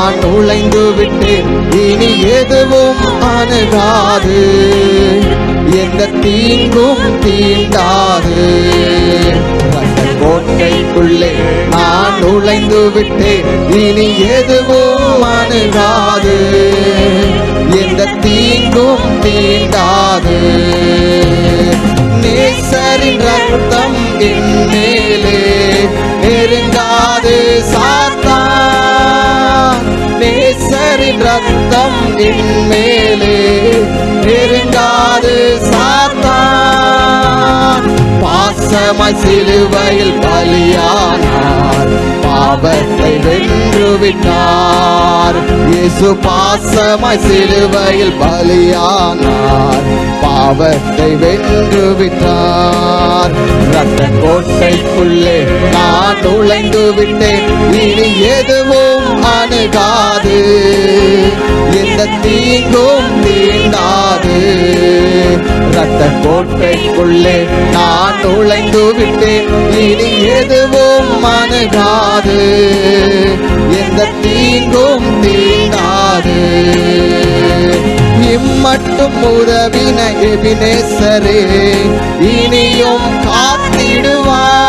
நான் நுழைந்து விட்டேன், இனி எதுவும் அணுகாது, எந்த தீங்கும் தீண்டாது. கோட்டைக்குள்ளே நான் நுழைந்து விட்டேன், இனி எதுவும் அணுகாது, எந்த தீங்கும் தீண்டாது. நேசரின் ரத்தம் என் மேலே நெருங்காது சாத்தான், நேசரின் ரத்தம் என் மேலே நெருங்காது சாத்தான். பாசமாய் சிலுவையில் பலியானார், பாவத்தை வென்று விட்டார். இயேசு பாசமாய் சிலுவையில் பலியானார், பாவத்தை வென்று விட்டார். ரத்த கோட்டைக்குள்ளே நான் நுழைந்து விட்டேன், இனி எதுவும் அணுகாது, எந்த தீங்கும் தீண்டாது. ரத்த கோட்டைக்குள்ளே நான் நுழைந்து விட்டேன், இனி எதுவும் அணுகாது, எந்த தீங்கும் தீண்டாது. இம்மட்டும் உதவின எபினேசரே இனியும் காத்திடுவார்.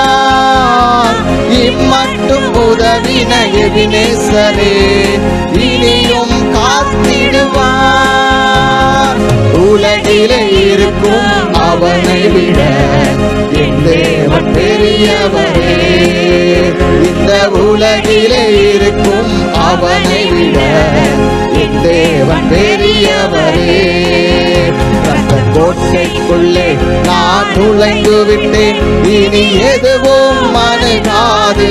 இம்மட்டும் உதவின எபினேசரே இனியும் காத்திடுவார். உலகிலே இருக்கும் அவனை விட என் தேவன் பெரியவரே, இந்த உலகிலே இருக்கும் அவனை விட என் தேவன் பெரியவரே. ரத்த கோட்டைக்குள்ளே நான் நுழைந்து விட்டேன், இனி எதுவும் அணுகாது,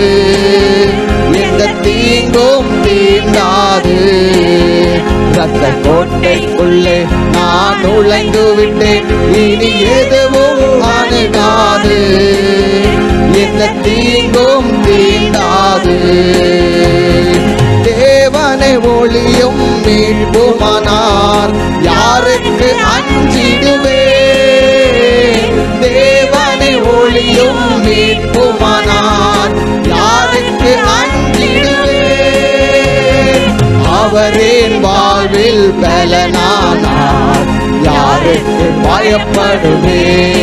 எந்த தீங்கும் தீண்டாது. ரத்த கோட்டைக்குள்ளே நான் நுழைந்து விட்டேன், இனி எதுவும் அணுகாது, எந்த தீங்கும் தீண்டாது. தேவனை ஒளியும் மீட்புமானார், யாருக்கு அஞ்சிடுவேன். தேவனை ஒளியும் மீட்புமானார், யாருக்கு அஞ்சிடுவேன். அவரின் வாழ்வில் பலனானார், யாருக்கு பயப்படுவேன்.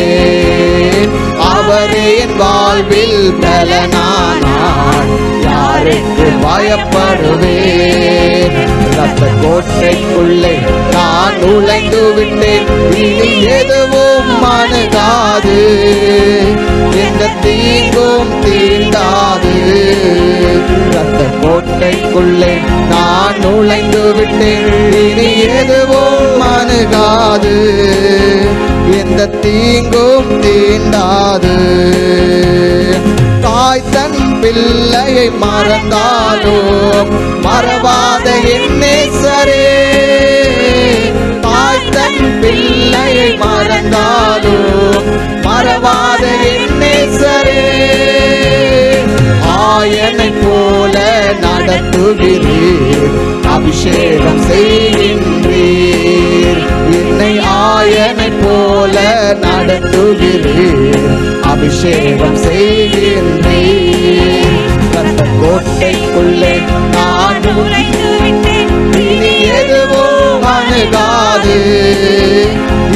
அவரின் வாழ்வில் பலனானார், யாருக்கு பயப்படுவேன். ரத்த கோட்டைக்குள்ளே நான் நுழைந்து விட்டேன், இனி எதுவும் அணுகாது, எந்த தீங்கும் தீண்டாது. ரத்த கோட்டைக்குள்ளே நான் நுழைந்து விட்டேன், இனி எதுவும் அணுகாது, எந்த தீங்கும் தீண்டாது. தாய் தன் பிள்ளையை மறந்தாலும் மறவாத என் நேசரே, தாய் தன் பிள்ளையை மறந்தாலும் மறவாத என் நேசரே. ஆயனை போல நடத்துகிறீர், அபிஷேகம் செய்கின்றீர். என்னை ஆயனை போல நடத்துகிறீர், அபிஷேகம் செய்கின்றீர். ரத்த கோட்டைக்குள்ளே நான் நுழைந்து விட்டேன், இனி எதுவும் அணுகாது,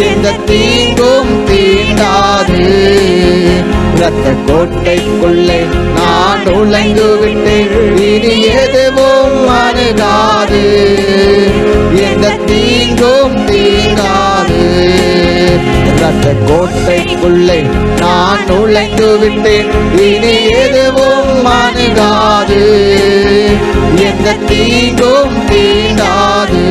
எந்த தீங்கும் தீண்டாது. ரத்த கோட்டைக்குள்ளே நான் நுழைந்து விட்டேன், இனி எதுவும் அணுகாது, எந்த தீங்கும் தீண்டாது. ரத்த கோட்டைக்குள்ளே நான் நுழைந்து விட்டேன், இனி எதுவும் அணுகாது, எந்த தீங்கும் தீண்டாது.